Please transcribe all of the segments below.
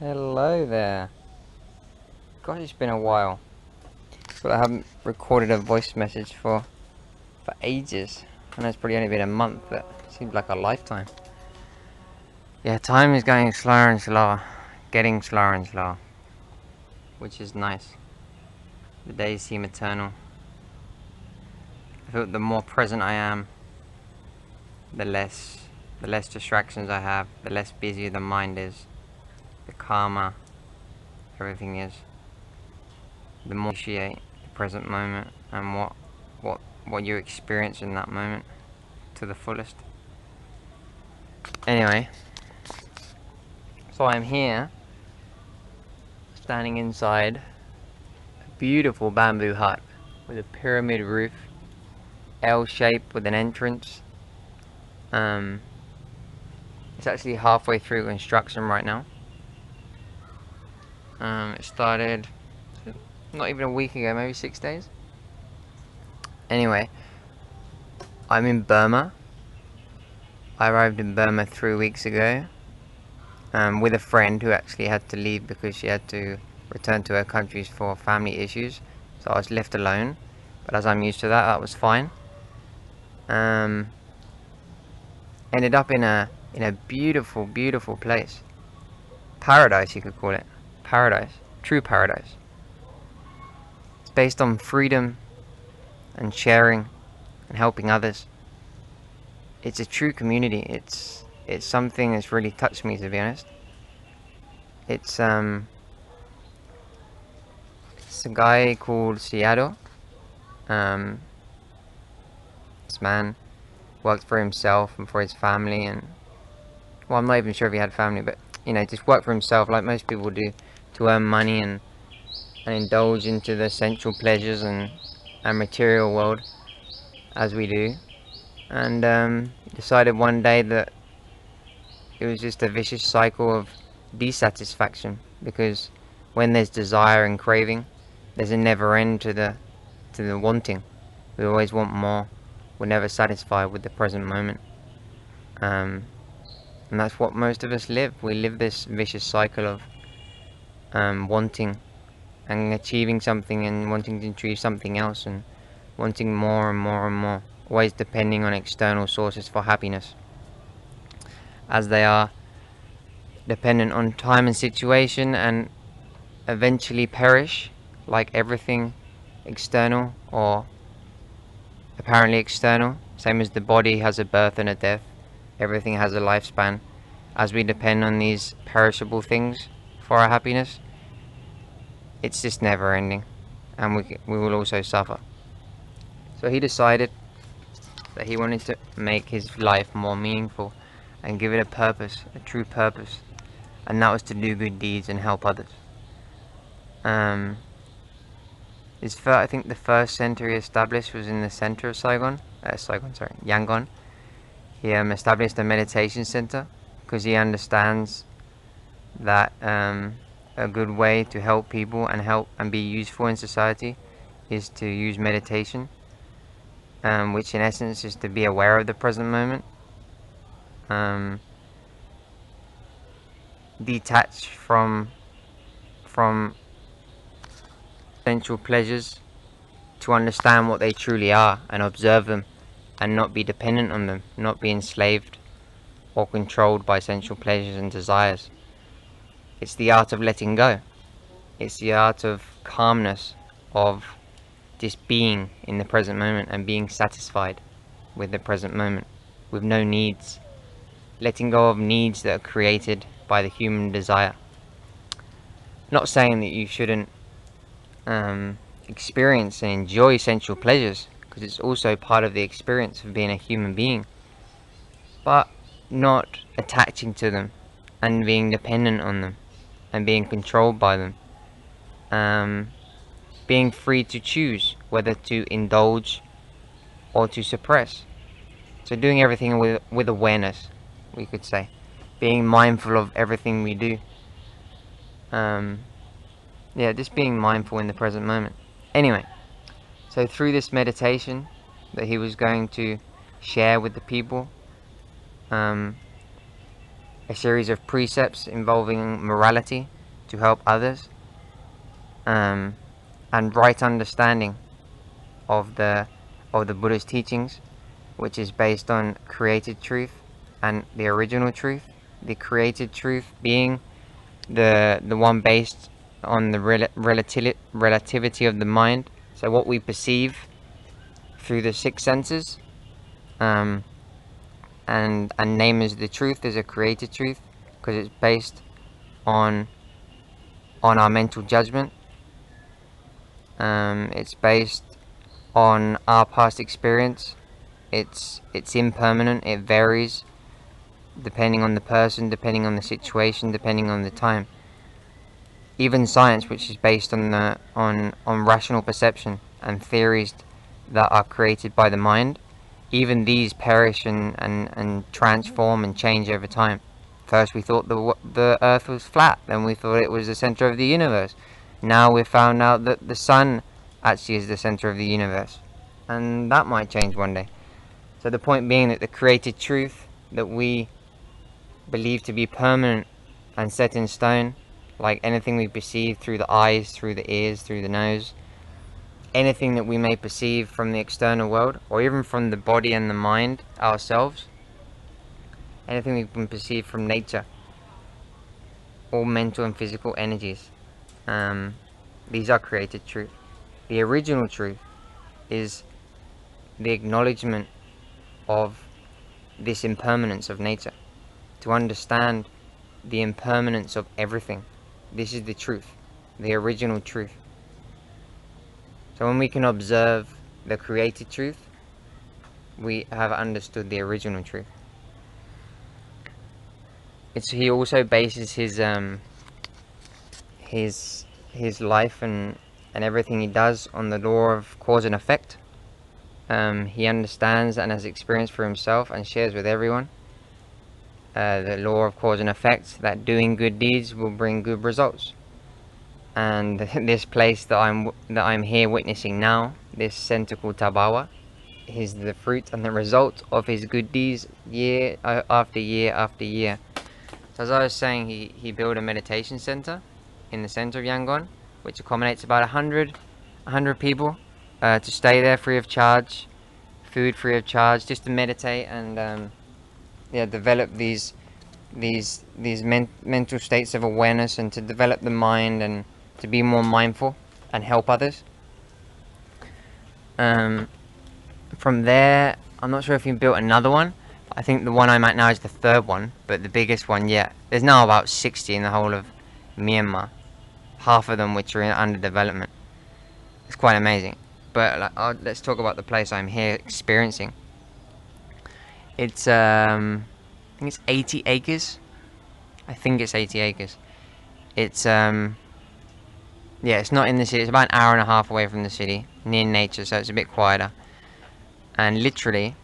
Hello there. Gosh, it's been a while. But I haven't recorded a voice message for ages. I know it's probably only been a month, but it seems like a lifetime. Yeah, time is going slower and slower. Getting slower and slower. Which is nice. The days seem eternal. I feel the more present I am, the less distractions I have, the less busy the mind is, the calmer everything is. The more you appreciate the present moment and what you experience in that moment to the fullest. Anyway, so I'm here standing inside a beautiful bamboo hut with a pyramid roof, L-shaped with an entrance. It's actually halfway through construction right now. It started not even a week ago, maybe 6 days. Anyway, I'm in Burma. I arrived in Burma 3 weeks ago with a friend who actually had to leave because she had to return to her country for family issues. So I was left alone, but as I'm used to that, that was fine. Ended up in a beautiful, beautiful place. Paradise, you could call it. Paradise. True paradise. It's based on freedom and sharing and helping others. It's a true community. It's something that's really touched me, to be honest. It's a guy called Seattle. This man worked for himself and for his family, and well, I'm not even sure if he had family, but you know, just worked for himself like most people do, to earn money and indulge into the sensual pleasures and material world as we do. And decided one day that it was just a vicious cycle of dissatisfaction, because when there's desire and craving, there's a never end to the wanting. We always want more. We're never satisfied with the present moment. And that's what most of us live. We live this vicious cycle of wanting and achieving something and wanting to achieve something else and wanting more and more and more, always depending on external sources for happiness, as they are dependent on time and situation and eventually perish, like everything external or apparently external. Same as the body has a birth and a death, everything has a lifespan. As we depend on these perishable things for our happiness, it's just never ending, and we will also suffer. So he decided that he wanted to make his life more meaningful and give it a purpose, a true purpose, and that was to do good deeds and help others. I think the first center he established was in the center of Yangon. He established a meditation center because he understands that a good way to help people and be useful in society is to use meditation, which in essence is to be aware of the present moment, detach from sensual pleasures, to understand what they truly are and observe them and not be dependent on them, not be enslaved or controlled by sensual pleasures and desires. It's the art of letting go. It's the art of calmness, of just being in the present moment and being satisfied with the present moment, with no needs. Letting go of needs that are created by the human desire. Not saying that you shouldn't experience and enjoy sensual pleasures, because it's also part of the experience of being a human being, but not attaching to them and being dependent on them and being controlled by them. Being free to choose whether to indulge or to suppress. So doing everything with awareness, we could say. Being mindful of everything we do. Yeah, just being mindful in the present moment. Anyway, so through this meditation that he was going to share with the people, a series of precepts involving morality to help others, and right understanding of the Buddha's teachings, which is based on created truth and the original truth. The created truth being the one based on the relativity of the mind, so what we perceive through the six senses, and name as the truth is a created truth because it's based on our mental judgment. It's based on our past experience. It's impermanent. It varies depending on the person, depending on the situation, depending on the time. Even science, which is based on rational perception and theories that are created by the mind, even these perish and transform and change over time. First we thought the earth was flat, then we thought it was the center of the universe. Now we've found out that the sun actually is the center of the universe, and that might change one day. So the point being that the created truth that we believe to be permanent and set in stone, like anything we perceive through the eyes, through the ears, through the nose, anything that we may perceive from the external world, or even from the body and the mind ourselves, anything we can perceive from nature, all mental and physical energies, these are created truth. The original truth is the acknowledgement of this impermanence of nature, to understand the impermanence of everything. This is the truth, the original truth. So when we can observe the created truth, we have understood the original truth. He also bases his life and everything he does on the law of cause and effect. He understands and has experienced for himself and shares with everyone the law of cause and effect, that doing good deeds will bring good results. And this place that I'm here witnessing now, this center called ThaBarWa, is the fruit and the result of his good deeds year after year after year. So as I was saying, he built a meditation center in the center of Yangon, which accommodates about 100 people to stay there free of charge, food free of charge, just to meditate and develop these mental states of awareness, and to develop the mind and to be more mindful and help others. From there, I'm not sure if he built another one. I think the one I'm at now is the third one, but the biggest one yet. There's now about 60 in the whole of Myanmar, half of them which are under development. It's quite amazing. But let's talk about the place I'm here experiencing. It's I think it's 80 acres. I think it's 80 acres. It's it's not in the city. It's about an hour and a half away from the city, near nature, so it's a bit quieter. And literally,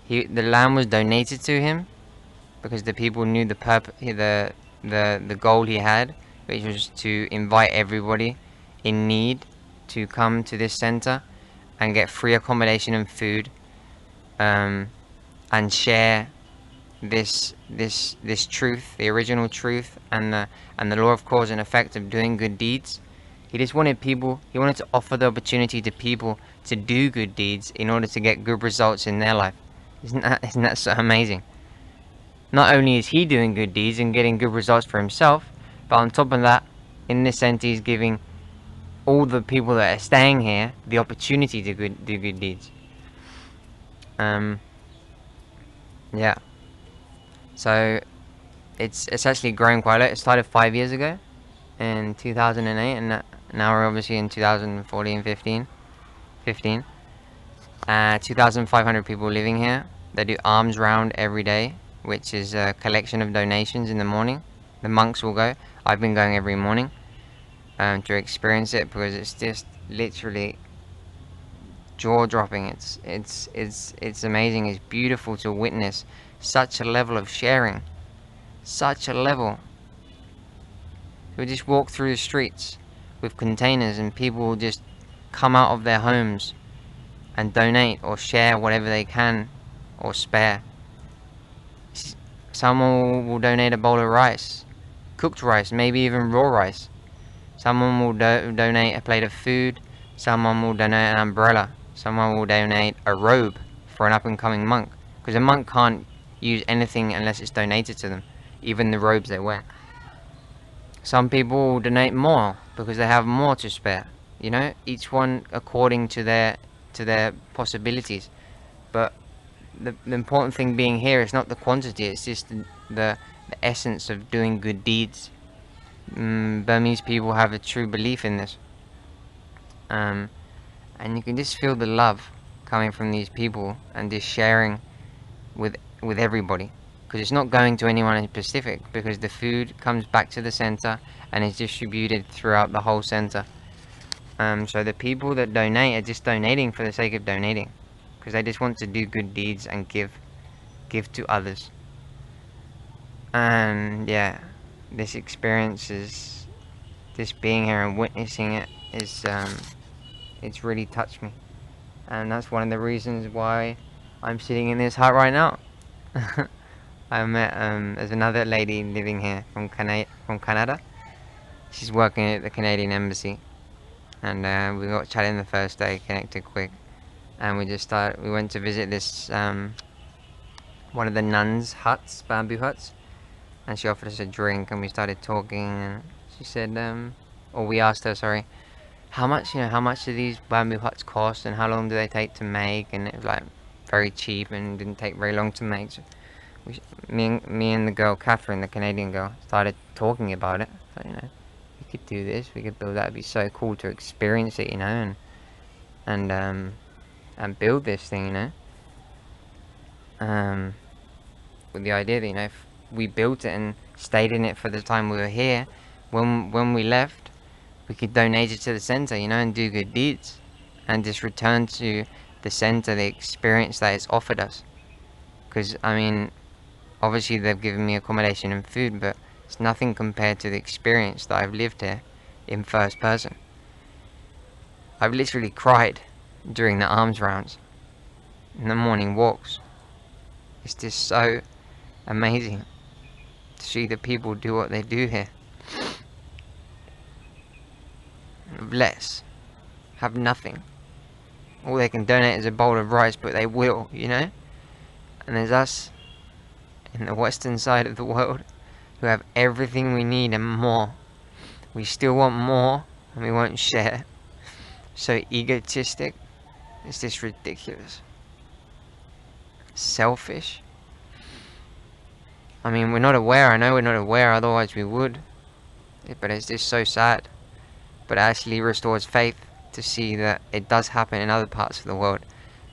the land was donated to him because the people knew the purpose, the goal he had, which was to invite everybody in need to come to this center and get free accommodation and food, and share this truth, the original truth, and the law of cause and effect of doing good deeds. He just wanted people. He wanted to offer the opportunity to people to do good deeds in order to get good results in their life. Isn't that so amazing? Not only is he doing good deeds and getting good results for himself, but on top of that, in this sense, he's giving all the people that are staying here the opportunity to do good deeds. Yeah. So it's actually grown quite a lot. It started 5 years ago, in 2008, and now we're obviously in 2014, 15. 2,500 people living here. They do arms round every day, which is a collection of donations in the morning. The monks will go. I've been going every morning to experience it, because it's just literally jaw-dropping. It's amazing. It's beautiful to witness such a level of sharing, such a level. We just walk through the streets with containers, and people will just come out of their homes and donate or share whatever they can or spare. It's Someone will donate a bowl of rice, cooked rice, maybe even raw rice. Someone will donate a plate of food. Someone will donate an umbrella. Someone will donate a robe for an up-and-coming monk. Because a monk can't use anything unless it's donated to them, even the robes they wear. Some people will donate more because they have more to spare. You know, each one according to their possibilities. But the important thing being here is not the quantity, it's just the essence of doing good deeds. Burmese people have a true belief in this. And you can just feel the love coming from these people and just sharing with everybody. Because it's not going to anyone in specific, because the food comes back to the center and is distributed throughout the whole center. So the people that donate are just donating for the sake of donating, because they just want to do good deeds and give to others. And yeah, this experience is, just being here and witnessing it is, it's really touched me, and that's one of the reasons why I'm sitting in this hut right now. I met there's another lady living here from Canada. She's working at the Canadian embassy, and we got chatting the first day, connected quick, and we went to visit this one of the nuns' huts, bamboo huts, and she offered us a drink, and we started talking, and she said, or we asked her, sorry, how much do these bamboo huts cost, and how long do they take to make? And it was like very cheap and didn't take very long to make. So me and the girl Catherine, the Canadian girl, started talking about it. So, we could do this, we could build that. It'd be so cool to experience it, and build this thing, with the idea that, if we built it and stayed in it for the time we were here, when we left, we could donate it to the center, and do good deeds, and just return to the center the experience that it's offered us. Because, obviously they've given me accommodation and food, but it's nothing compared to the experience that I've lived here in first person. I've literally cried during the arms rounds, in the morning walks. It's just so amazing to see the people do what they do here. Less, have nothing. All they can donate is a bowl of rice, but they will, And there's us in the western side of the world who have everything we need and more. We still want more, and we won't share. So egotistic, it's just ridiculous. Selfish. We're not aware, I know we're not aware, otherwise we would. But it's just so sad. But it actually restores faith to see that it does happen in other parts of the world,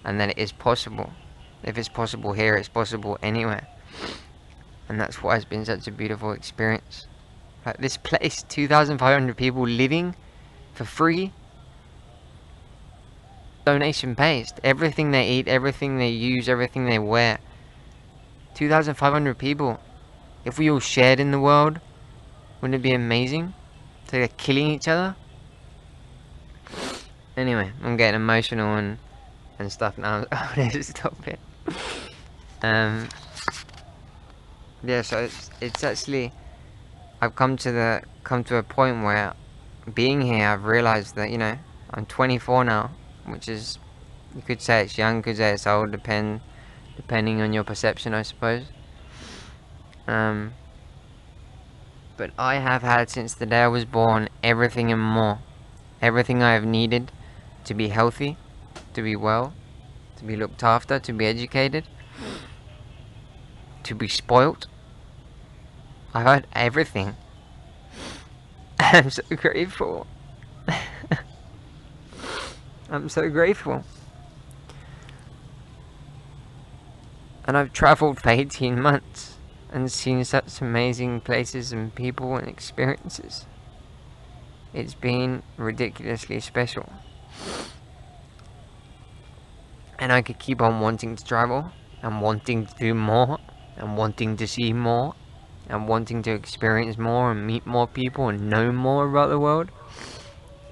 and that it is possible. If it's possible here, it's possible anywhere. And that's why it's been such a beautiful experience. Like this place, 2,500 people living for free, donation based. Everything they eat, everything they use, everything they wear. 2,500 people. If we all shared in the world, wouldn't it be amazing? So they're killing each other. Anyway, I'm getting emotional and stuff now. I need to stop it. Yeah, so it's actually, I've come to a point where, being here, I've realized that, I'm 24 now, which is, you could say it's young, you could say it's old, depending on your perception, I suppose. But I have had, since the day I was born, everything and more. Everything I have needed to be healthy, to be well, to be looked after, to be educated, to be spoilt. I've had everything. I'm so grateful. I'm so grateful. And I've travelled for 18 months and seen such amazing places and people and experiences. It's been ridiculously special. And I could keep on wanting to travel, and wanting to do more, and wanting to see more, and wanting to experience more, and meet more people, and know more about the world,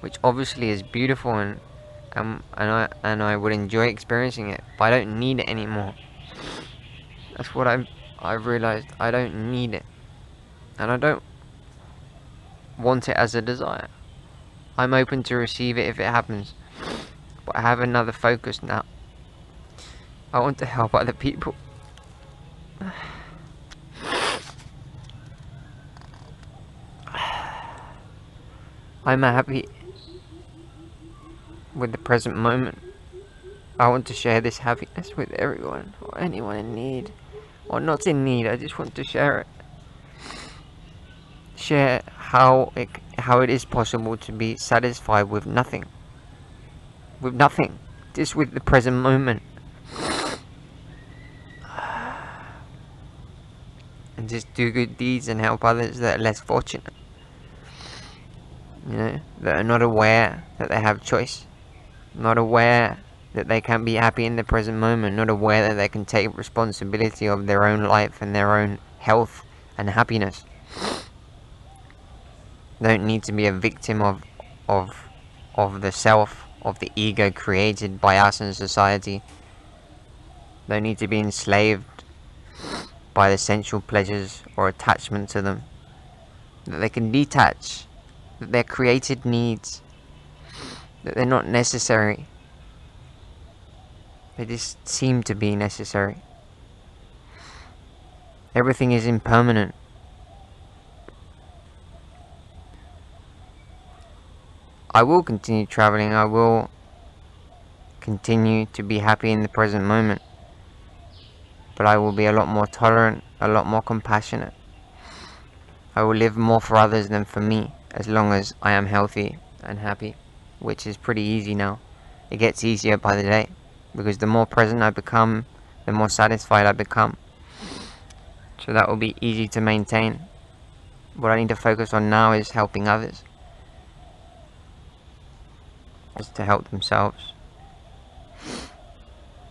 which obviously is beautiful, and I would enjoy experiencing it, but I don't need it anymore. That's what I've realised I don't need it. And I don't want it as a desire. I'm open to receive it if it happens. But I have another focus now. I want to help other people. I'm happy with the present moment. I want to share this happiness with everyone, or anyone in need, or not in need. I just want to share it. Share how it is possible to be satisfied with nothing. With nothing, just with the present moment. And just do good deeds and help others that are less fortunate. You know, that are not aware that they have choice. Not aware that they can be happy in the present moment. Not aware that they can take responsibility of their own life and their own health and happiness. They don't need to be a victim of the self, of the ego created by us in society. They don't need to be enslaved by the sensual pleasures or attachment to them. That they can detach. That they're created needs. That they're not necessary. They just seem to be necessary. Everything is impermanent. I will continue traveling. I will continue to be happy in the present moment. But I will be a lot more tolerant, a lot more compassionate. I will live more for others than for me, as long as I am healthy and happy, which is pretty easy now. It gets easier by the day, because the more present I become, the more satisfied I become. So that will be easy to maintain. What I need to focus on now is helping others. Is to help themselves.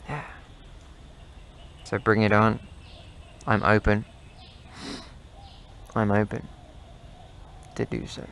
Yeah. So bring it on. I'm open. I'm open to do so.